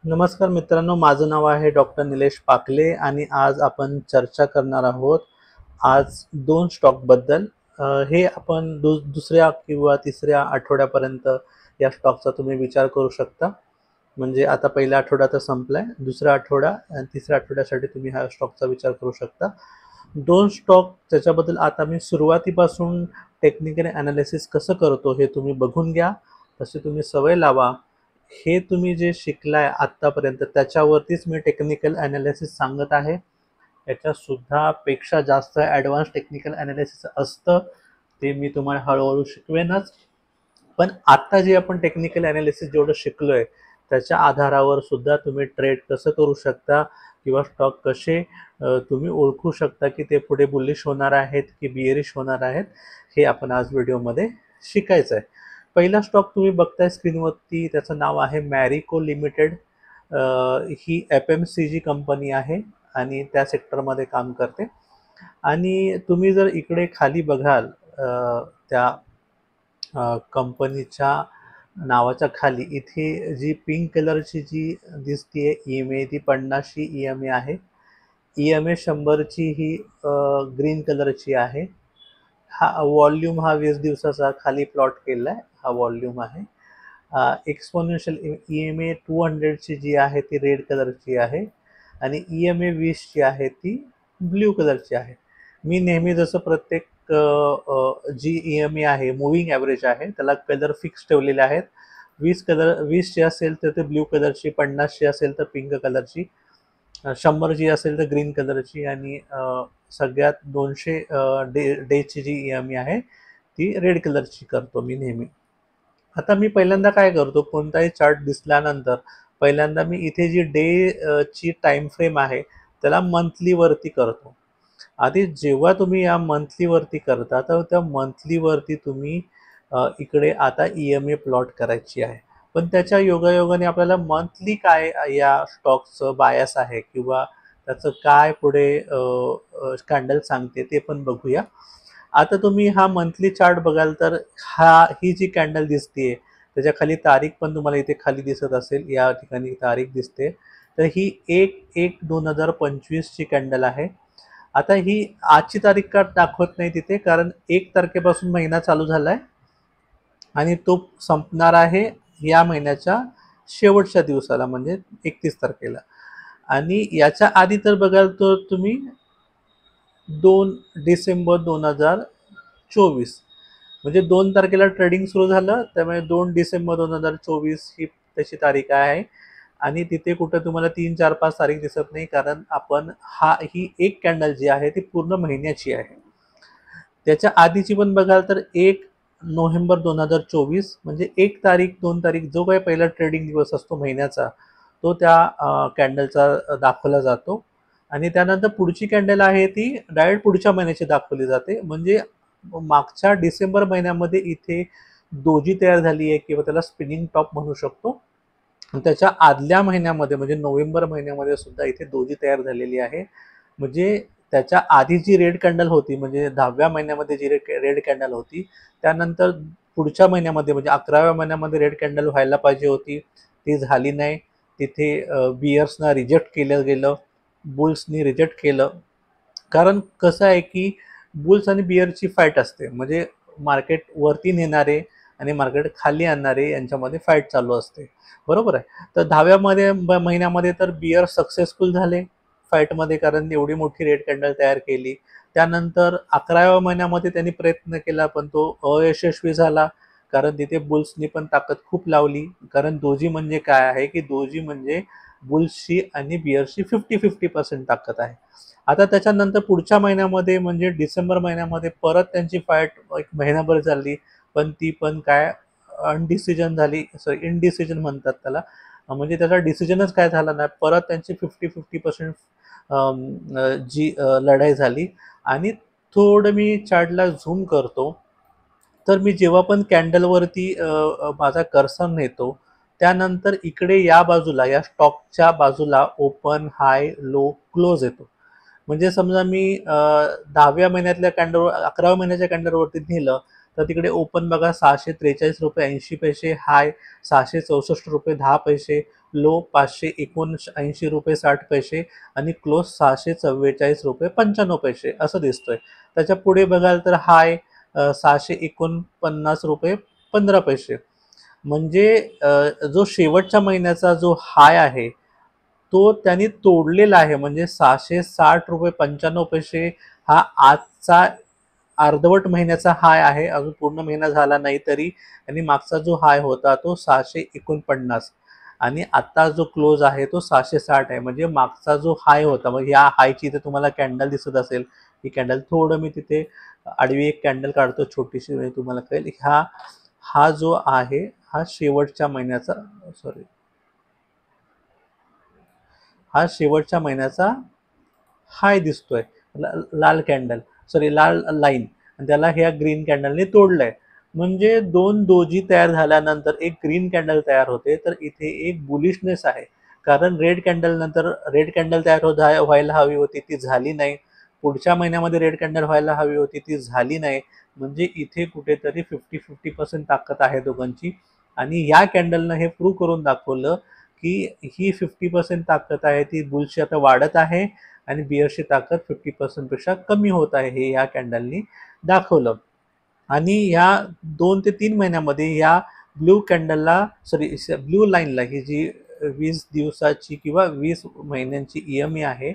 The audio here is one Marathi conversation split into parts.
नमस्कार मित्रांनो, माझं नाव आहे डॉक्टर निलेश पाकले आणि आज आपण चर्चा करणार आहोत आज 2 स्टॉकबद्दल. हे आपण दुसऱ्या किंवा तिसऱ्या आठवड्यापर्यंत या स्टॉकचा तुम्ही विचार करू शकता. म्हणजे आता पहिला आठवडा तर संपलाय. दुसरा आठवडा आणि तिसऱ्या आठवड्यासाठी तुम्ही ह्या स्टॉकचा विचार करू शकता. 2 स्टॉक त्याच्याबद्दल आता मी सुरुवातीपासून टेक्निकल ॲनालिसिस कसं करतो हे तुम्ही बघून घ्या. तशी तुम्ही सवय लावा. हे तुम्ही जे शिकलाय आत्तापर्यंत त्याच्यावरतीच मी टेक्निकल ॲनालिसिस सांगत आहे. याच्यासुद्धा पेक्षा जास्त ॲडव्हान्स टेक्निकल ॲनालिसिस असतं, ते मी तुम्हाला हळूहळू शिकवेनच. पण आत्ता जे आपण टेक्निकल ॲनालिसिस जेवढं शिकलोय, त्याच्या आधारावर सुद्धा तुम्ही ट्रेड कसं करू शकता किंवा स्टॉक कसे तुम्ही ओळखू शकता की ते पुढे बुलिश होणार आहेत की बिअरिश होणार आहेत, हे आपण आज व्हिडिओमध्ये शिकायचं आहे. पहिला स्टॉक तुम्ही बघताय स्क्रीनवरती, त्याचं नाव आहे मॅरिको लिमिटेड. ही FMCG कंपनी आहे आणि त्या सेक्टरमध्ये काम करते. आणि तुम्ही जर इकडे खाली बघाल त्या कंपनीच्या नावाच्या खाली इथे जी पिंक कलरची जी दिसतीये EMA, ती 50 ची EMA आहे. EMA 100 ची ही ग्रीन कलरची आहे. हा व्हॉल्यूम हा 20 दिवसाचा खाली प्लॉट केलाय, हा व्हॉल्यूम आहे. एक्सपोनेन्शियल EMA 200 ची जी आहे ती रेड कलरची आहे आणि EMA 20 ची आहे ती ब्ल्यू कलरची आहे. मी नेहमी जसं प्रत्येक जी EMA आहे मूव्हिंग ॲव्हरेज आहे त्याला कलर फिक्स ठेवलेले आहेत. 20 ची असेल तर ते ब्ल्यू कलरची, 50 ची असेल तर पिंक कलरची, 100 जी असेल तर ग्रीन कलरची आणि सगळ्यात 200 डेची जी EMA आहे ती रेड कलरची करतो मी नेहमी. आता मी पहिल्यांदा काय करतो, कोणताही चार्ट दिसल्यानंतर पहिल्यांदा मी इथे जी ची टाइम फ्रेम आहे त्याला मंथलीवरती करतो. आधी जेव्हा तुम्ही या मंथलीवरती करता तर त्या मंथलीवरती तुम्ही इकडे आता EMA प्लॉट करायची आहे. पण त्याच्या योगायोगाने आपल्याला मंथली काय या स्टॉकचं बायस आहे किंवा त्याचं काय पुढे कॅन्डल सांगते ते पण बघूया. आता तुम्ही हा मंथली चार्ट बघाल तर ही जी कॅन्डल दिसतीये त्याच्या खाली तारीख पण तुम्हाला इथे खाली दिसत असेल, या ठिकाणी तारीख दिसते. तर ही 1/1/2025 ची कॅन्डल आहे. आता ही आजची तारीख का दाखवत नाही तिथे, कारण 1 तारखेपासून महिना चालू झालाय आणि तो संपणार आहे या महिन्याच्या शेवटच्या दिवसाला म्हणजे 31 तारखेला. आणि याच्या आधी तर बघाल तर तुम्ही 2 डिसेंबर 2024 म्हणजे 2 तारखेला ट्रेडिंग सुरू झालं, त्यामुळे 2 डिसेंबर 2024 ही त्याची तारीख आहे. आणि तिथे कुठं तुम्हाला 3, 4, 5 तारीख दिसत नाही, कारण आपण ही एक कॅन्डल जी आहे ती पूर्ण महिन्याची आहे. त्याच्या आधीची पण बघाल तर 1 नोव्हेंबर 2024 म्हणजे 1 तारीख 2 तारीख जो काही पहिला ट्रेडिंग दिवस असतो महिन्याचा, तो त्या कॅन्डलचा दाखवला जातो. आणि त्यानंतर पुढची कॅन्डल आहे ती डायरेक्ट पुढच्या महिन्याची दाखवली जाते. म्हणजे मागच्या डिसेंबर महिन्यामध्ये इथे दोजी तयार झाली आहे किंवा त्याला स्पिनिंग टॉप म्हणू शकतो. त्याच्या आदल्या महिन्यामध्ये म्हणजे नोव्हेंबर महिन्यामध्ये सुद्धा इथे दोजी तयार झालेली आहे. म्हणजे त्याच्या आधी जी रेड कॅन्डल होती, म्हणजे 10व्या महिन्यामध्ये जी रेड कॅन्डल होती, त्यानंतर पुढच्या महिन्यामध्ये म्हणजे 11व्या महिन्यामध्ये रेड कॅन्डल व्हायला पाहिजे होती, ती झाली नाही. तिथे बियर्सना रिजेक्ट केलं गेलं, बुल्सनी रिजेक्ट केलं. कारण कसं आहे की बुल्स आणि बियरची फाईट असते, म्हणजे मार्केट वरती नेणारे आणि मार्केट खाली आणणारे यांच्यामध्ये फाईट चालू असते, बरोबर आहे. तर 10व्या महिन्यामध्ये तर बियर सक्सेसफुल झाले फाईटमध्ये, कारण एवढी मोठी रेड कॅन्डल तयार केली. त्यानंतर 11व्या महिन्यामध्ये त्यांनी प्रयत्न केला पण तो अयशस्वी झाला, कारण तिथे बुल्सनी पण ताकद खूप लावली. कारण दोजी म्हणजे काय आहे की दोजी म्हणजे बुल्सची आणि बियर्सची 50-50% ताकद आहे. आता त्याच्यानंतर पुढच्या महिन्यामध्ये म्हणजे डिसेंबर महिन्यामध्ये परत त्यांची फाईट एक महिनाभर चालली, पण ती पण काय अनडिसिजन झाली, सॉरी इनडिसिजन म्हणतात त्याला. म्हणजे त्याचा डिसिजनच काय झाला नाही. परत त्यांची 50-50% जी लढाई झाली. आणि थोडं मी चार्टला झूम करतो, तर मी जेव्हा पण कॅन्डलवरती माझा कर्सर नेतो, त्यानंतर इकडे या बाजूला या स्टॉकच्या बाजूला ओपन, हाय, लो, क्लोज येतो. म्हणजे समजा मी 10व्या महिन्यातल्या कॅन्डलवर 11व्या महिन्याच्या कॅन्डलवरती नेलं तर तिकडे ओपन बघा 643 रुपये 80 पैसे, हाय 664 रुपये 10 पैसे, लो 579 रुपये 60 पैसे आणि क्लोज 644 रुपये 95 पैसे असं दिसतोय. त्याच्या पुढे बघाल तर हाय 649 रुपये 15 पैसे. म्हणजे जो शेवटच्या महिन्याचा जो हाय आहे तो त्यांनी तोडलेला आहे. म्हणजे 660 रुपये 95 पैसे हा आजचा अर्धवट महिन्याचा हाय आहे. अजून पूर्ण महिना झाला नाही तरी आणि मागचा जो हाय होता तो 649 आणि आता जो क्लोज आहे तो 660 आहे. म्हणजे मागचा जो हाय होता, मग या हायची इथे तुम्हाला कॅन्डल दिसत असेल. ही कॅन्डल थोडं मी तिथे आडवी एक कॅन्डल काढतो छोटीशी, म्हणजे तुम्हाला कळेल. हा जो आहे हा शेवटच्या महिन्याचा हा शेवटच्या महिन्याचा हाय दिसतोय. लाल कॅन्डल लाल लाईन, आणि त्याला ह्या ग्रीन कॅन्डलने तोडलंय. म्हणजे दोन दोजी तयार झाल्यानंतर एक ग्रीन कॅन्डल तयार होते. तर इथे एक बुलिशनेस आहे, कारण रेड कॅन्डल नंतर रेड कॅन्डल तयार व्हायला हवी होती, ती झाली नाही. पुढच्या महिन्यामध्ये रेड कॅन्डल व्हायला हवी होती, ती झाली नाही. म्हणजे इथे कुठेतरी 50-50% ताकद आहे दोघांची. आणि या कॅन्डलनं हे प्रूव्ह करून दाखवलं की ही 50% ताकद आहे ती बुलची आता वाढत आहे आणि बिअरची ताकद 50% पेक्षा कमी होत आहे, हे या कॅन्डलनी दाखवलं. आणि या 2 ते 3 महिन्यामध्ये या ब्ल्यू कॅन्डलला ब्ल्यू लाईनला ही जी 20 दिवसाची किंवा 20 महिन्यांची EMA आहे,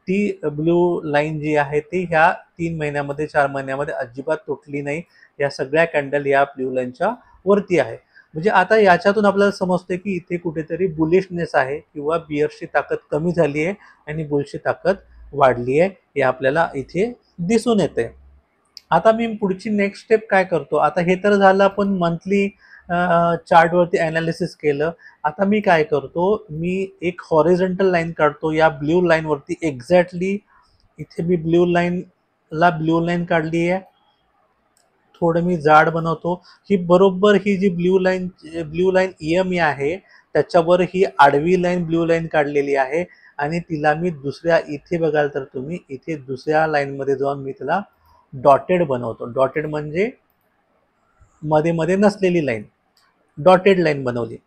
ती ब्ल्यू लाईन जी आहे ती ह्या 3 महिन्यामध्ये 4 महिन्यामध्ये अजिबात तुटली नाही. या सगळ्या कॅन्डल या ब्ल्यू लाईनच्या वरती आहे. म्हणजे आता याच्यातून आपल्याला समजते की इथे कुठेतरी बुलिशनेस आहे किंवा बिअर्सची ताकद कमी झाली आहे आणि बुलची ताकद वाढली आहे, हे आपल्याला इथे दिसून येते. आता मी पुढची नेक्स्ट स्टेप काय करतो, आता हे तर झालं आपण मंथली चार्टवरती ॲनालिसिस केलं. आता मी काय करतो, मी एक हॉरिझॉन्टल लाईन काढतो या ब्ल्यू लाईनवरती. एक्झॅक्टली इथे मी ब्ल्यू लाईन काढली आहे. थोडं मी जाड बनवतो. ही बरोबर ही जी ब्ल्यू लाईन EMA आहे त्याच्यावर ही आडवी लाईन ब्ल्यू लाईन काढलेली आहे आणि तिला मी दुसऱ्या इथे बघाल तर तुम्ही इथे दुसऱ्या लाईनमध्ये जाऊन मी तिला डॉटेड बनवतो. डॉटेड म्हणजे मध्ये मध्ये नसलेली लाईन, डॉटेड लाईन बनवली.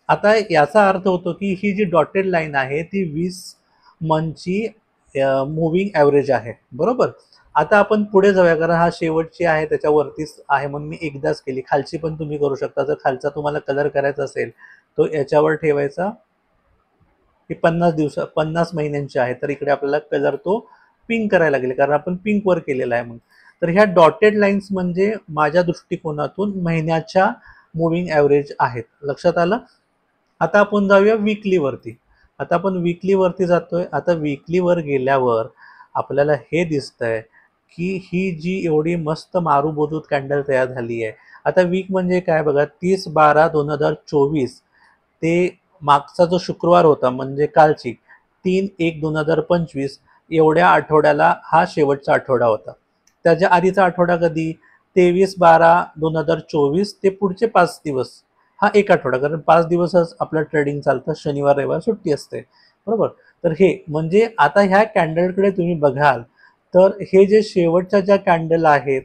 आता याचा अर्थ होतो की ही जी डॉटेड लाईन आहे ती 20 मंथची मुव्हिंग ॲव्हरेज आहे, बरोबर. आता आपण पुढे जाऊया, कारण हा शेवटची आहे त्याच्यावरतीच आहे म्हणून मी एकदाच केली. खालची पण तुम्ही करू शकता. जर खालचा तुम्हाला कलर करायचा असेल तो याच्यावर ठेवायचा. ही 50 महिन्यांची आहे, तर इकडे आपल्याला कलर तो पिंक करायला लागेल कारण आपण पिंकवर केलेला आहे. मग तर ह्या डॉटेड लाईन्स म्हणजे माझ्या दृष्टिकोनातून महिन्याच्या मुव्हिंग ॲव्हरेज आहेत. लक्षात आलं. आता आपण जाऊया वीकलीवरती. आता आपण वीकलीवरती जातोय. आता वीकलीवर गेल्यावर आपल्याला हे दिसतंय की ही जी एवढी मस्त मारूबोजूत कॅन्डल तयार झाली आहे. आता वीक म्हणजे काय बघा, 30/12/2024 ते मागचा जो शुक्रवार होता म्हणजे कालची 3/1/2025 एवढ्या आठवड्याला हा शेवटचा आठवडा होता. त्याच्या आधीचा आठवडा कधी, 23/12/2024 ते पुढचे 5 दिवस हा एक आठवडा, कारण 5 दिवसच आपलं ट्रेडिंग चालतं, शनिवार रविवार सुट्टी असते, बरोबर. तर हे म्हणजे आता ह्या कॅन्डलकडे तुम्ही बघाल तर हे जे शेवटच्या ज्या कॅन्डल आहेत,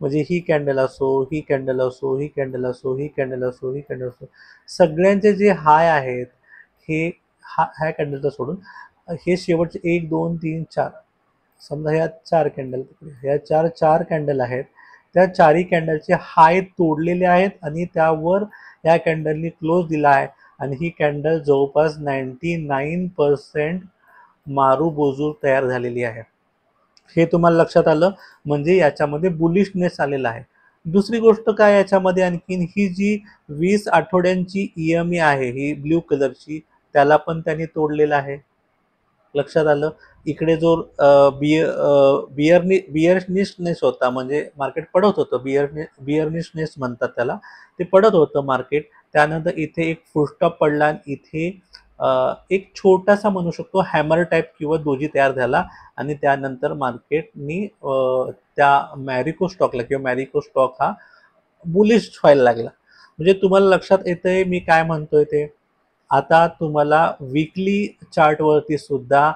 म्हणजे ही कॅन्डल असो, ही कॅन्डल असो, ही कॅन्डल असो, ही कॅन्डल असो, ही कॅन्डल असो, सगळ्यांचे जे हाय आहेत हे ह्या कॅन्डलचं सोडून हे शेवटचे 1 2 3 4 समजा ह्या 4 कॅन्डल, ह्या चार कॅन्डल आहेत. त्या चारही कॅन्डलचे हाय तोडलेले आहेत आणि त्यावर या कॅन्डलनी क्लोज दिला आहे आणि ही कॅन्डल जवळपास 99% मारूबोजूर तयार झालेली आहे. हे तुम्हाला लक्षात आलं, म्हणजे याच्यामध्ये बुलिशनेस आलेला आहे. दुसरी गोष्ट काय याच्यामध्ये आणखीन, ही जी 20 आठवड्यांची EMA आहे ही ब्ल्यू कलरची, त्याला पण त्यांनी तोडलेला आहे. लक्षात आलं. इकडे जो बिअरनिशनेस होता, म्हणजे मार्केट पडत होतं, बिअरनिशनेस म्हणतात त्याला, ते पडत होतं मार्केट. त्यानंतर इथे एक फुलस्टॉप पडला आणि इथे एक छोटासा म्हणू शकतो हॅमर टाईप किंवा दोजी तयार झाला आणि त्यानंतर मार्केटनी त्या मॅरिको स्टॉक हा बुलिश व्हायला लागला. म्हणजे तुम्हाला लक्षात येतंय मी काय म्हणतोय ते. आता तुम्हाला वीकली चार्टवरती सुद्धा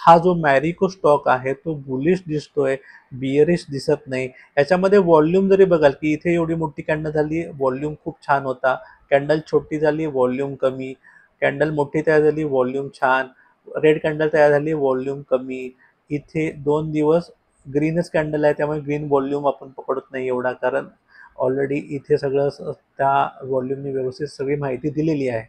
हा जो मॅरिको स्टॉक आहे तो बुलिश दिसतोय, बियरिश दिसत नाही. याच्यामध्ये व्हॉल्यूम जरी बघाल की इथे एवढी मोठी कॅन्डल झाली, व्हॉल्यूम खूप छान होता. कॅन्डल छोटी झाली, व्हॉल्यूम कमी. कॅन्डल मोठी तयार झाली, व्हॉल्यूम छान. रेड कॅन्डल तयार झाली, व्हॉल्यूम कमी. इथे 2 दिवस ग्रीनच कॅन्डल आहे, त्यामुळे ग्रीन व्हॉल्यूम आपण पकडत नाही एवढा, कारण ऑलरेडी इथे सगळं त्या व्हॉल्यूमनी व्यवस्थित सगळी माहिती दिलेली आहे.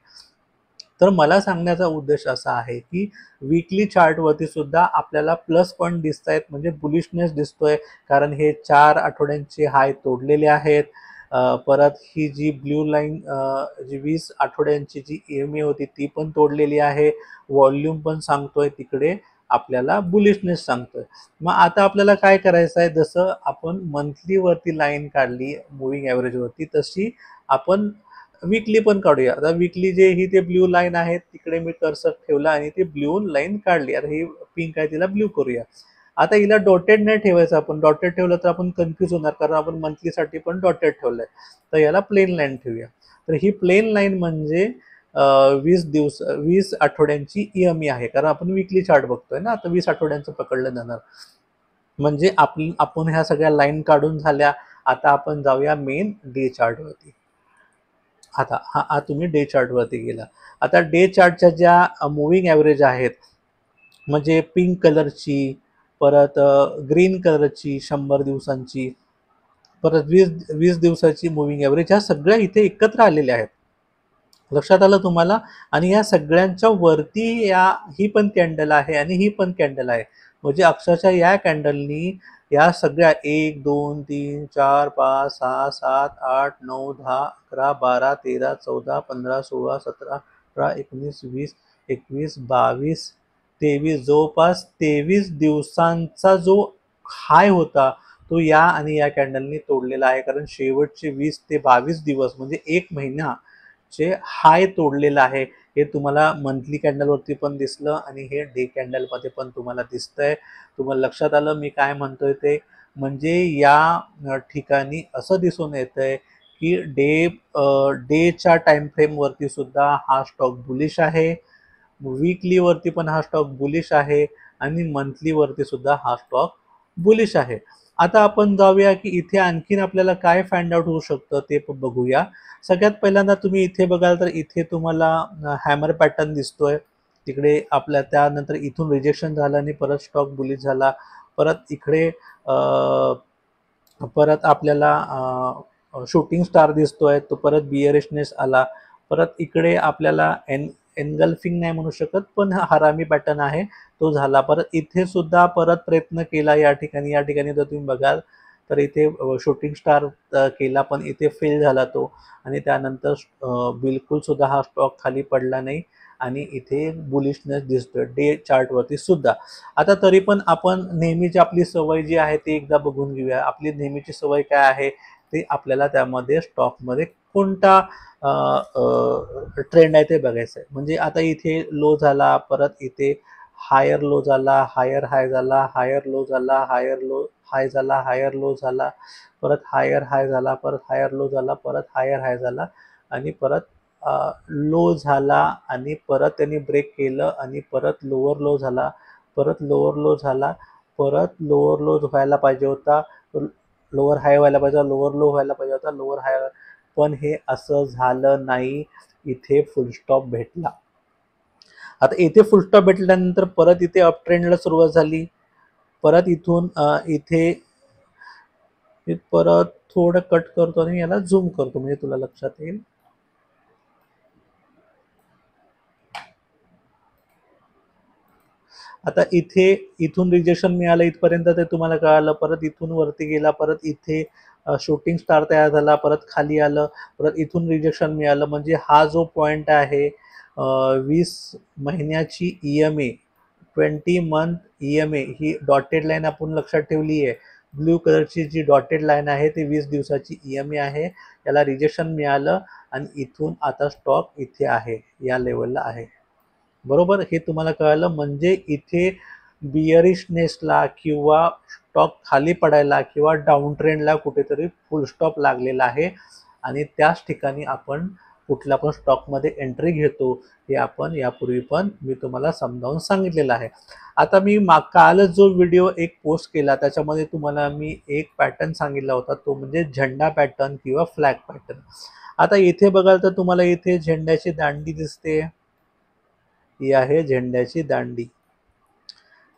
तर मला सांगण्याचा उद्देश असा आहे की वीकली चार्टवरती सुद्धा आपल्याला प्लस पॉईंट दिसत आहेत, म्हणजे बुलिशनेस दिसतोय, कारण हे 4 आठवड्यांचे हाय तोडलेले आहेत. परत ही जी ब्ल्यू लाईन जी 20 आठवड्यांची जी EMA होती ती पण तोडलेली आहे. व्हॉल्यूम पण सांगतोय तिकडे आपल्याला बुलिशनेस सांगतोय. मग आता आपल्याला काय करायचं आहे, जसं आपण मंथलीवरती लाईन काढली मुव्हिंग ॲव्हरेजवरती, तशी आपण वीकली पण काढूया. आता वीकली जे ही ते ब्ल्यू लाईन आहे तिकडे मी कर्सर ठेवला आणि ती ब्ल्यू लाईन काढली. आता ही पिंक आहे तिला ब्ल्यू करूया. आता हिला डॉटेड नाही ठेवायचं आपण. डॉटेड ठेवलं तर आपण कन्फ्यूज होणार, कारण आपण मंथलीसाठी पण डॉटेड ठेवलंय. तर याला प्लेन लाईन ठेवूया. तर ही प्लेन लाईन म्हणजे 20 आठवड्यांची EMA आहे, कारण आपण वीकली चार्ट बघतोय ना. आता 20 आठवड्यांचं पकडलं जाणार. म्हणजे आपण ह्या सगळ्या लाईन काढून झाल्या. आता आपण जाऊया मेन डे चार्टवरती. आता हा तुम्ही डे चार्टवरती गेला. आता डे चार्टच्या ज्या मुव्हिंग ॲव्हरेज आहेत, म्हणजे पिंक कलरची, परत ग्रीन कलरची 100 दिवसांची, परत 20 दिवसाची मुव्हिंग ॲव्हरेज, ह्या सगळ्या इथे एकत्र आलेल्या आहेत. लक्षात आलं तुम्हाला? आणि या सगळ्यांच्या वरती ही पण कॅन्डल आहे आणि ही पण कॅन्डल आहे. म्हणजे अक्षरशः या कॅन्डलनी या सगळ्या 1 2 3 4 5 6 7 8 9 10 11 12 13 14 15 16 17 18 19 20 21 22 23 जवळपास 23 दिवसांचा जो हाय होता तो या आणि या कॅन्डलनी तोडलेला आहे. कारण शेवटचे 20 ते 22 दिवस म्हणजे 1 महिना चे हाय तोडलेलं आहे. हे तुम्हाला मंथली कॅन्डलवरती पण दिसलं आणि हे डे कॅन्डलमध्ये पण तुम्हाला दिसतंय. तुम्हाला लक्षात आलं मी काय म्हणतोय ते? म्हणजे या ठिकाणी असं दिसून येतंय की डेच्या टाइम फ्रेमवरती सुद्धा हा स्टॉक बुलिश आहे. वीकलीवरती पण हा स्टॉक बुलिश आहे आणि मंथलीवरती सुद्धा हा स्टॉक बुलिश आहे. आता आपण जाऊया की इथे आणखीन आपल्याला काय फाइंड आउट होऊ शकतं ते बघूया. सगळ्यात पहिल्यांदा तुम्ही इथे बघाल तर इथे तुम्हाला हॅमर पॅटर्न दिसतोय. तिकडे आपल्या त्यानंतर इथून रिजेक्शन झालं आणि परत स्टॉक बुलिश झाला. परत इकडे परत आपल्याला शूटिंग स्टार दिसतोय, तो परत बियरिशनेस आला. परत इकडे आपल्याला एनगल्फिंग नाही म्हणू शकत, पण हरामी पॅटर्न आहे तो झाला. परत इथे सुद्धा परत प्रयत्न केला या ठिकाणी जर तुम्ही बघाल तर इथे शूटिंग स्टार केला, पण इथे फेल झाला तो. आणि त्यानंतर बिलकुल सुद्धा हा स्टॉक खाली पडला नाही आणि इथे बुलिशनेस दिसतोय डे चार्टवरती सुद्धा. आता तरी पण आपण नेहमीची आपली सवय जी आहे ती एकदा बघून घेऊया. आपली नेहमीची सवय काय आहे ते आपल्याला त्यामध्ये स्टॉकमध्ये कोणता ट्रेंड आहे ते बघायचं आहे. म्हणजे आता इथे लो झाला, परत इथे हायर लो झाला, हायर हाय झाला, हायर लो झाला, हायर लो हाय झाला, हायर लो झाला, परत हायर हाय झाला, परत हायर लो झाला, परत हायर हाय झाला आणि परत लो झाला आणि परत त्यांनी ब्रेक केलं आणि परत लोअर लो झाला, परत लोअर लो झाला, परत लोअर लो व्हायला पाहिजे होता, लोअर हाय व्हायला पाहिजे होता, लोअर लो व्हायला पाहिजे होता, लोअर हाय, पण हे असं झालं नाही. इथे फुलस्टॉप भेटला. आता इथे फुलस्टॉप भेटल्यानंतर परत इथे अप ट्रेंडला सुरुवात झाली. परत इथून इथे मी परत थोडं कट करतो आणि याला झूम करतो म्हणजे तुला लक्षात येईल. आता इथून रिजेक्शन मिळालं इथपर्यंत ते तुम्हाला कळालं. परत इथून वरती गेला, परत इथे शूटिंग स्टार तयार झाला, परत खाली आलं, परत इथून रिजेक्शन मिळालं. म्हणजे हा जो पॉईंट आहे 20 महिन्याची EMA, 20 मंथ EMA ही डॉटेड लाईन आपण लक्षात ठेवली आहे. ब्ल्यू कलरची जी डॉटेड लाईन आहे ती 20 दिवसाची EMA आहे. याला रिजेक्शन मिळालं आणि इथून आता स्टॉक इथे आहे, या लेवलला आहे. बरोबर, हे तुम्हाला कळालं. म्हणजे इथे बियरिशनेसला किंवा स्टॉक खाली पडायला किंवा डाऊन ट्रेंडला कुठेतरी फुल स्टॉप लागलेला आहे आणि त्याच ठिकाणी आपण कुठल्या पण स्टॉकमध्ये एंट्री घेतो हे आपण यापूर्वी पण मी तुम्हाला समजावून सांगितलेलं आहे. आता मी कालच जो व्हिडिओ एक पोस्ट केला त्याच्यामध्ये तुम्हाला मी एक पॅटर्न सांगितला होता, तो म्हणजे झेंडा पॅटर्न किंवा फ्लॅग पॅटर्न. आता इथे बघाल तर तुम्हाला इथे झेंड्याची दांडी दिसते, ही आहे झेंड्याची दांडी.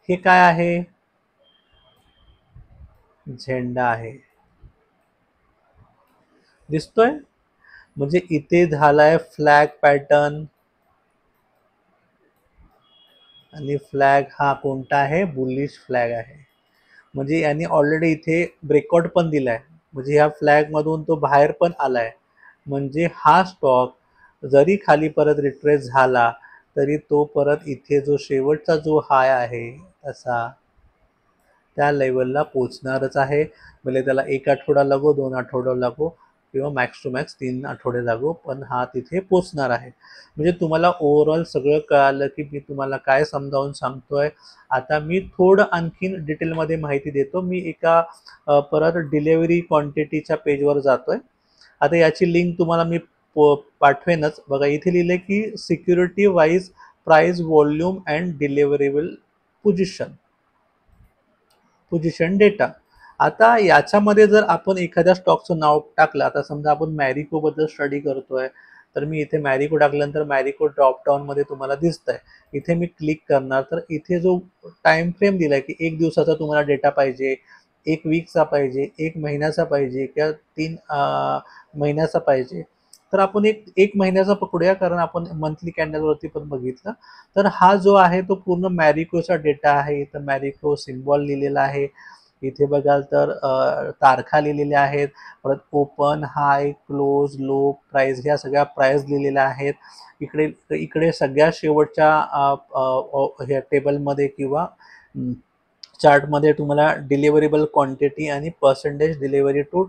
हे काय आहे? झेंडा आहे, दिसतोय? म्हणजे इथे झालाय फ्लॅग पॅटर्न, आणि फ्लॅग हा कोणता आहे? बुलिश फ्लॅग आहे. म्हणजे यांनी ऑलरेडी इथे ब्रेकआउट पण दिलाय, म्हणजे ह्या फ्लॅग मधून तो बाहेर पण आलाय. म्हणजे हा स्टॉक जरी खाली परत रिट्रेस झाला तरी तो परत इथे जो शेवटचा जो हाय आहे तसा त्या लेवलला पोचणारच आहे. भले त्याला 1 आठवडा लागो, 2 आठवडा लागो किंवा मॅक्स टू मॅक्स 3 आठवडे लागो, पण हा तिथे पोचणार आहे. म्हणजे तुम्हाला ओव्हरऑल सगळं कळालं की मी तुम्हाला काय समजावून सांगतोय. आता मी थोडं आणखीन डिटेलमध्ये माहिती देतो. मी एका परत डिलिव्हरी क्वांटिटीच्या पेजवर जातोय. आता याची लिंक तुम्हाला मी पाठवेनच. बघा इथे लिहिलंय की security wise price volume and deliverable position data. आता याच्यामध्ये जर आपण एखाद्या स्टॉकचं नाव टाकलं, आता समजा आपण मॅरिको बद्दल स्टडी करतोय, तर मी इथे मॅरिको टाकल्यानंतर मॅरिको ड्रॉपडाऊन मध्ये तुम्हाला दिसतंय. इथे मी क्लिक करणार तर इथे जो टाइम फ्रेम दिलाय की 1 दिवसाचा तुम्हाला डेटा पाहिजे, 1 वीकचा पाहिजे, 1 महिन्याचा पाहिजे किंवा 3 महिन्याचा पाहिजे, तर आपण एक महिन्याचा पकडूया, कारण आपण मंथली कॅन्डलवरती पण बघितलं. तर हा जो आहे तो पूर्ण मॅरिकोचा डेटा आहे. इथं मॅरिको सिम्बॉल लिहिलेला आहे. इथे बघाल तर तारखा लिहिलेल्या आहेत. परत ओपन, हाय, क्लोज, लो, प्राइस ह्या सगळ्या प्राइस लिहिलेल्या आहेत. इकडे इकडे सगळ्या शेवटच्या ह्या टेबलमध्ये किंवा चार्टमध्ये तुम्हाला डिलिव्हरेबल क्वांटिटी आणि percentage delivery to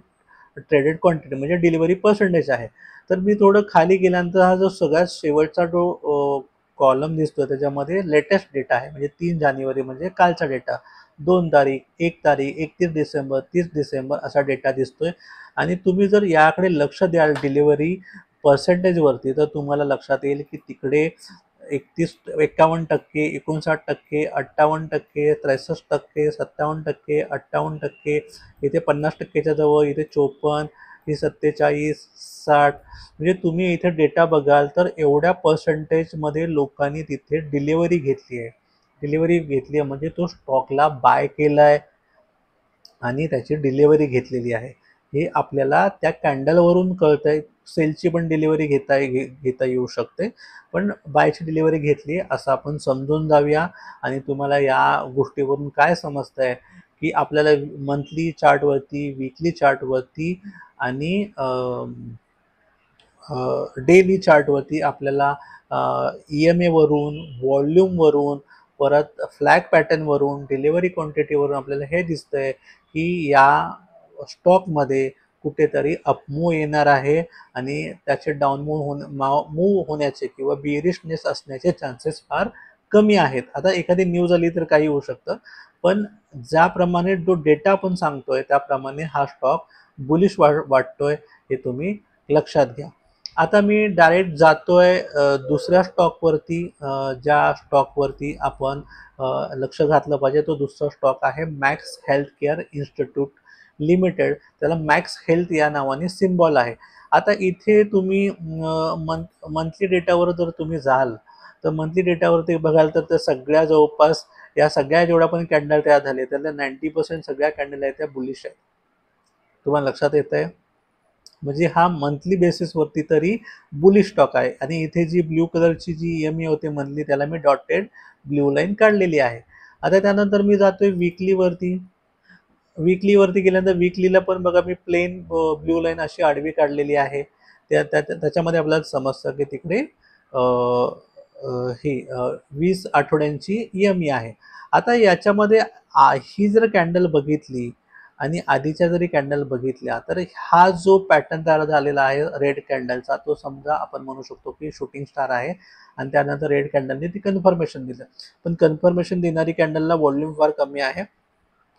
traded quantity म्हणजे डिलिव्हरी पर्सेंटेज आहे. तर मी थोडं खाली गेल्यानंतर हा जो सगळ्यात शेवटचा जो कॉलम दिसतोय त्याच्यामध्ये लेटेस्ट डेटा आहे, म्हणजे 3 जानेवारी म्हणजे कालचा डेटा, 2 तारीख, 1 तारीख, 31 डिसेंबर, 30 डिसेंबर असा डेटा दिसतोय. आणि तुम्ही जर याकडे लक्ष द्याल डिलिव्हरी पर्सेंटेजवरती, तर तुम्हाला लक्षात येईल की तिकडे 51%, 59%, 58%, 63%, 57%, 58%, इथे 50%च्या जवळ, इथे 54, ही 47, 60. म्हणजे तुम्ही इथे डेटा बघाल तर एवढ्या पर्सेंटेजमध्ये लोकांनी तिथे डिलिव्हरी घेतली आहे. डिलिव्हरी घेतली आहे म्हणजे तो स्टॉकला बाय केलाय आणि त्याची डिलिव्हरी घेतलेली आहे. हे आपल्याला त्या कॅन्डलवरून कळतंय. सेलची पण डिलिव्हरी घेता येऊ शकते, पण बायची डिलिव्हरी घेतली असं आपण समजून जाऊया. आणि तुम्हाला या गोष्टीवरून काय समजतंय की आपल्याला मंथली चार्टवरती, वीकली चार्टवरती आणि डेली चार्टवरती आपल्याला EMA वरून, व्हॉल्यूमवरून, परत फ्लॅग पॅटर्नवरून, डिलिव्हरी क्वांटिटीवरून आपल्याला हे दिसतंय की या स्टॉकमध्ये कुठेतरी अपमूव्ह येणार आहे आणि त्याचे मूव्ह होण्याचे किंवा बिअरिशनेस असण्याचे चान्सेस फार कमी आहेत. आता एखादी न्यूज आली तर काही होऊ शकतं, पण ज्याप्रमाणे जो डेटा आपण सांगतोय त्याप्रमाणे हा स्टॉक बुलिश वाटतोय, हे तुम्ही लक्षात घ्या. आता मी डायरेक्ट जातोय दुसऱ्या स्टॉकवरती. ज्या स्टॉकवरती आपण लक्ष घातलं पाहिजे तो दुसरा स्टॉक आहे max health care institute limited. त्याला मॅक्स हेल्थ या नावाने सिम्बॉल आहे. आता इथे तुम्ही मंथली डेटावर जर तुम्ही जाल तर मंथली डेटावरती बघाल तर त्या सगळ्या जवळपास या सगळ्या जेवढ्या पण कॅन्डल तयार झाले त्यातल्या 90% सगळ्या कॅन्डल आहेत त्या बुलिश आहेत. तुम्हाला लक्षात येत आहे? म्हणजे हा मंथली बेसिसवरती तरी बुलिश स्टॉक आहे. आणि इथे जी ब्ल्यू कलरची जी EMA होते मंथली, त्याला मी डॉटेड ब्ल्यू लाईन काढलेली आहे. आता त्यानंतर मी जातोय वीकलीवरती. वीकलीवरती गेल्यानंतर वीकलीला पण बघा मी प्लेन ब्ल्यू लाईन अशी आडवी काढलेली आहे. त्याच्यामध्ये आपल्याला समजतं की तिकडे ही 20 आठवड्यांची EMA आहे. आता याच्यामध्ये ही जर कॅन्डल बघितली आणि आधीच्या जरी कॅन्डल बघितल्या तर हा जो पॅटर्न तयार झालेला आहे रेड कॅन्डलचा, तो समजा आपण म्हणू शकतो की शूटिंग स्टार आहे. आणि त्यानंतर रेड कॅन्डलने ती कन्फर्मेशन दिलं, पण कन्फर्मेशन देणारी कॅन्डलला व्हॉल्यूम फार कमी आहे.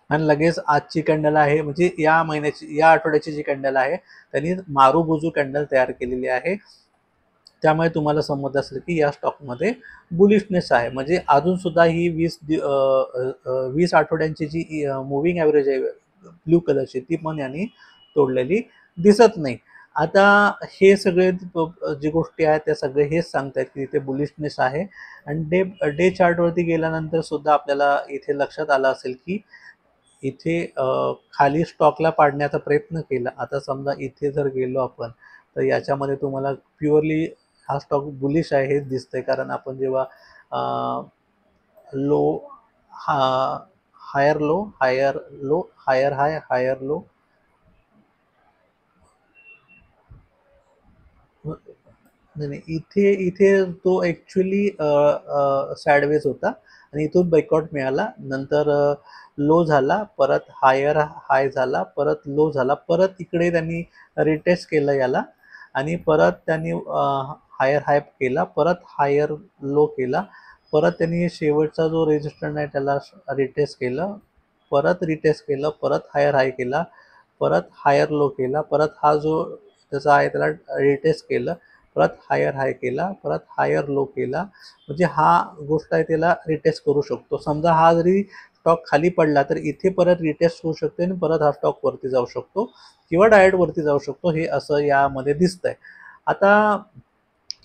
आणि लगेच आजची कॅन्डल आहे, म्हणजे या महिन्याची, या आठवड्याची जी कॅन्डल आहे त्यांनी मारुबुजू कॅन्डल तयार केलेली आहे. त्यामुळे तुम्हाला समजत असेल की या स्टॉकमध्ये बुलिशनेस आहे. म्हणजे अजून सुद्धा ही 20 आठवड्यांची जी मूव्हिंग ॲव्हरेज आहे ब्लू कलरची, ती पण यांनी तोडलेली दिसत नाही. आता हे सगळे जी गोष्टी आहेत त्या सगळे हेच सांगतायत की इथे बुलिशनेस आहे. आणि डे डे चार्टवरती गेल्यानंतर सुद्धा आपल्याला इथे लक्षात आलं असेल की इथे खाली स्टॉकला पाडण्याचा प्रयत्न केला. आता समजा इथे जर गेलो आपण, तर याच्यामध्ये तुम्हाला प्युअरली हा स्टॉक बुलिश आहे हेच दिसतंय. कारण आपण जेव्हा लो हा higher low, higher low, higher high, higher low, नाही नाही, इथे इथे तो ॲक्च्युली सॅडवेज होता आणि इथून ब्रेकआउट मिळाला. नंतर लो झाला, परत हायर हाय झाला, परत लो झाला, परत इकडे त्यांनी रिटेस्ट केलं याला आणि परत त्यांनी हायर हाय केला, परत हायर लो केला, परत त्यांनी शेवटचा जो रेजिस्टंट आहे त्याला रिटेस्ट केलं, परत रिटेस्ट केलं, परत हायर हाय केला, परत हायर लो केला, परत हा जो त्याचा आहे त्याला रिटेस्ट केलं, परत हायर हाय केला, परत हायर लो केला. म्हणजे हा गोष्ट आहे त्याला रिटेस्ट करू शकतो. समजा हा जरी स्टॉक खाली पडला तर इथे परत रिटेस्ट होऊ शकते आणि परत हा स्टॉक वरती जाऊ शकतो किंवा डायरेक्ट वरती जाऊ शकतो. हे असं यामध्ये दिसतंय. आता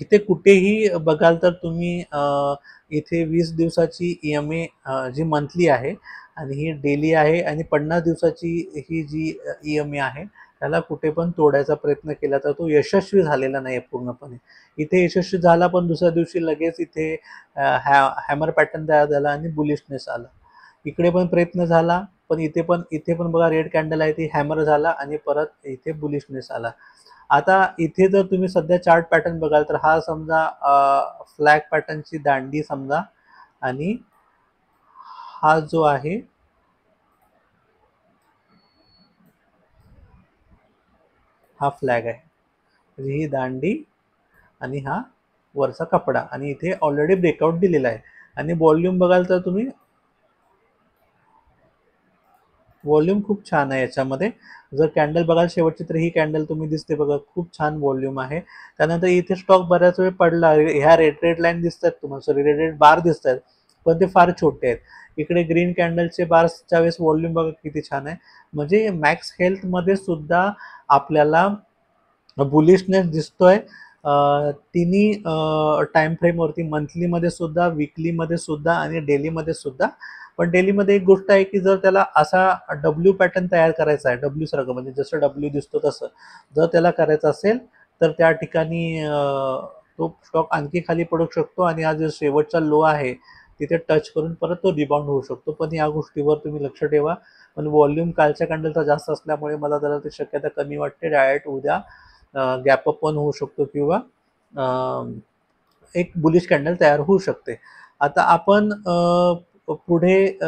इथे कुठेही बघाल तर तुम्ही इथे 20 दिवसाची EMA जी मंथली आहे आणि ही डेली आहे आणि 50 दिवसाची ही जी EMA आहे त्याला कुठे पण तोडायचा प्रयत्न केला तर तो यशस्वी झालेला नाही पूर्णपणे. इथे यशस्वी झाला पण दुसऱ्या दिवशी लगेच इथे हॅमर पॅटर्न तयार झाला आणि बुलिशनेस आला. इकडे पण प्रयत्न झाला पण इथे पण बघा रेड कॅन्डल आहे ती हॅमर झाला आणि परत इथे बुलिशनेस आला. आता इथे जर तुम्ही सध्या चार्ट पॅटर्न बघाल तर हा समजा फ्लॅग पॅटर्नची दांडी समजा आणि हा जो आहे हा फ्लॅग आहे. म्हणजे ही दांडी आणि हा वरचा कपडा आणि इथे ऑलरेडी ब्रेकआउट दिलेला आहे. आणि व्हॉल्यूम बघाल तर तुम्ही व्हॉल्यूम खूप छान आहे याच्यामध्ये. जर कॅन्डल बघाल शेवटची तर ही कॅन्डल तुम्ही दिसते बघा, खूप छान व्हॉल्यूम आहे. त्यानंतर इथे स्टॉक बऱ्याच वेळ पडला. ह्या रेड लाईन दिसतात तुम्हाला, सॉरी रेड बार दिसत आहेत पण ते फार छोटे आहेत. इकडे ग्रीन कॅन्डलचे बार्सच्या वेळेस व्हॉल्यूम बघा किती छान आहे. म्हणजे मॅक्स हेल्थमध्ये सुद्धा आपल्याला बुलिशनेस दिसतोय तिन्ही टाइम फ्रेमवरती, मंथलीमध्ये सुद्धा, वीकलीमध्ये सुद्धा आणि डेलीमध्ये सुद्धा. पण डेलीमध्ये एक गोष्ट आहे की जर त्याला असा डब्ल्यू पॅटर्न तयार करायचा आहे, डब्ल्यू सारखं म्हणजे जसं डब्ल्यू दिसतो तसं जर त्याला करायचं असेल तर त्या ठिकाणी तो स्टॉक आणखी खाली पडू शकतो आणि हा जो शेवटचा लो आहे तिथे टच करून परत तो रिबाउंड होऊ शकतो. पण या गोष्टीवर तुम्ही लक्ष ठेवा. पण व्हॉल्यूम कालच्या कॅन्डलचा जास्त असल्यामुळे मला जरा ती शक्यता कमी वाटते. डायरेक्ट उद्या गॅपअप पण होऊ शकतो किंवा एक बुलिश कॅन्डल तयार होऊ शकते. आता आपण पुढे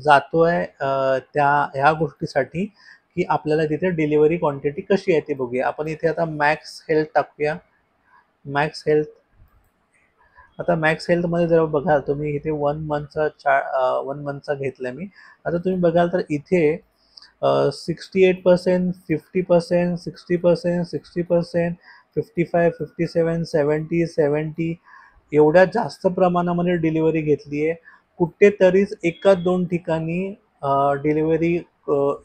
जातोय त्या ह्या गोष्टीसाठी की आपल्याला तिथे डिलिव्हरी क्वांटिटी कशी आहे ते बघूया. आपण इथे आता मॅक्स हेल्थ टाकूया. मॅक्स हेल्थ, आता मॅक्स हेल्थमध्ये जर बघाल तुम्ही इथे 1 मंथचा घेतला मी. आता तुम्ही बघाल तर इथे 68%, 50%, 60%, 60%, 55, 57, 70, 70 एवढ्या जास्त प्रमाणामध्ये डिलिव्हरी घेतली आहे. कुठेतरीच एका दोन ठिकाणी डिलिव्हरी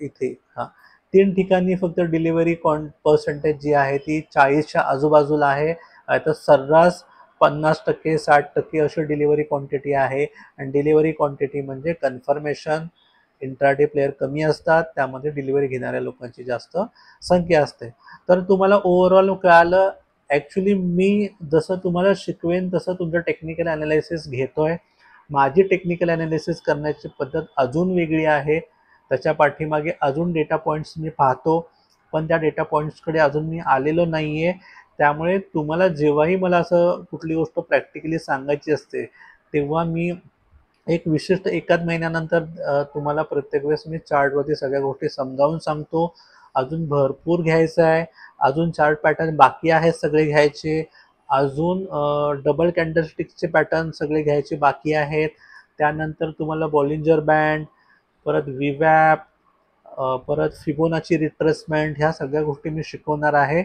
इथे हां 3 ठिकाणी फक्त डिलिव्हरी पर्सेंटेज जी आहे ती 40च्या आजूबाजूला आहे. तर सर्रास 50%, 60% अशी डिलिव्हरी क्वांटिटी आहे. आणि डिलिव्हरी क्वांटिटी म्हणजे कन्फर्मेशन इंट्राडे प्लेयर कमी असतात, त्यामध्ये डिलिव्हरी घेणाऱ्या लोकांची जास्त संख्या असते. तर तुम्हाला ओव्हरऑल कळालं. ॲक्च्युली मी जसं तुम्हाला शिकवेन तसं तुमचं टेक्निकल ॲनालिसिस घेतोय. माझी टेक्निकल ॲनालिसिस करण्याची पद्धत अजून वेगळी आहे. त्याच्या पाठीमागे अजून डेटा पॉईंट्स मी पाहतो, पण त्या डेटा पॉईंट्सकडे अजून मी आलेलो नाही आहे. त्यामुळे तुम्हाला जेव्हाही मला असं कुठली गोष्ट प्रॅक्टिकली सांगायची असते, तेव्हा मी एक विशिष्ट एकाच महिन्यानंतर तुम्हाला प्रत्येक वेळेस मी चार्टवरती सगळ्या गोष्टी समजावून सांगतो. अजून भरपूर घ्यायचं आहे. अजून चार्ट पॅटर्न बाकी आहेत सगळे घ्यायचे. अजून डबल कॅन्डलस्टिक्सचे पॅटर्न सगळे घ्यायचे बाकी आहेत. त्यानंतर तुम्हाला बॉलिंजर बँड, परत व्हीवॅप, परत फिबोनाची रिट्रेसमेंट ह्या सगळ्या गोष्टी मी शिकवणार आहे.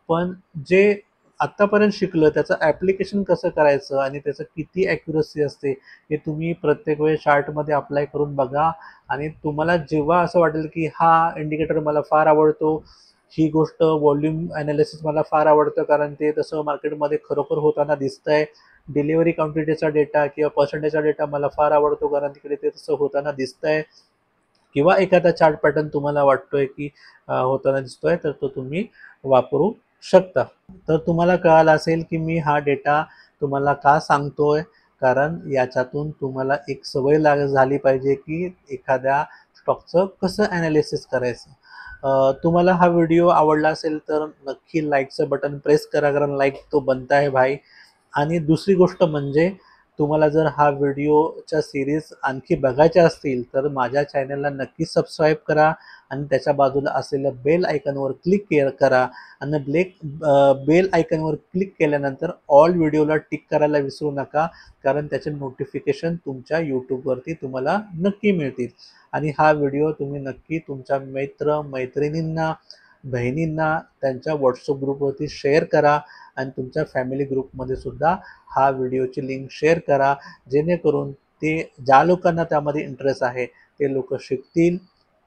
पण जे आत्तापर्यंत शिकलं त्याचं ॲप्लिकेशन कसं करायचं आणि त्याचं किती ॲक्युरसी असते हे तुम्ही प्रत्येक वेळेस चार्टमध्ये अप्लाय करून बघा. आणि तुम्हाला जेव्हा असं वाटेल की हा इंडिकेटर मला फार आवडतो, ही गोष्ट व्हॉल्यूम ॲनालिसिस मला फार आवडतं कारण ते तसं मार्केटमध्ये खरोखर होताना दिसतंय. डिलिव्हरी क्वांटिटीचा डेटा किंवा पर्सेंटेजचा डेटा मला फार आवडतो कारण तिकडे ते तसं होताना दिसतंय. किंवा एखादा चार्ट पॅटर्न तुम्हाला वाटतोय की होताना दिसतोय तर तो तुम्ही वापरू शकता. तर तुम्हाला कळालं असेल की मी हा डेटा तुम्हाला का सांगतोय, कारण याच्यातून तुम्हाला एक सवय झाली पाहिजे की एखाद्या स्टॉकचं कसं ॲनालिसिस करायचं. तुम्हाला हा व्हिडिओ आवडला असेल तर नक्की लाईकचं बटन प्रेस करा कारण लाईक तो बनता है भाई. आणि दुसरी गोष्ट म्हणजे तुम्हाला जर हा व्हिडिओच्या सीरीज आणखी बघायच्या असतील तर माझ्या चॅनलला नक्की सबस्क्राईब करा आणि त्याच्या बाजूला असलेल्या बेल आयकॉनवर क्लिक करा. आणि बेल आयकॉनवर क्लिक केल्यानंतर ऑल व्हिडिओला टिक करायला विसरू नका कारण त्याचे नोटिफिकेशन तुमच्या यूट्यूबवरती तुम्हाला नक्की मिळतील. आणि हा व्हिडिओ तुम्ही नक्की तुमच्या मैत्रिणींना, बहिणींना त्यांच्या व्हॉट्सअप ग्रुपवरती शेअर करा आणि तुमच्या फॅमिली ग्रुपमध्ये सुद्धा हा व्हिडिओची लिंक शेअर करा, जेणेकरून ते ज्या लोकांना त्यामध्ये इंटरेस्ट आहे ते लोक शिकतील,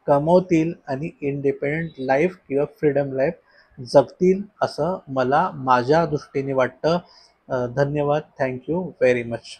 कमवतील आणि इंडिपेंडंट लाईफ किंवा फ्रीडम लाईफ जगतील असं मला माझ्या दृष्टीने वाटतं. धन्यवाद. Thank you very much.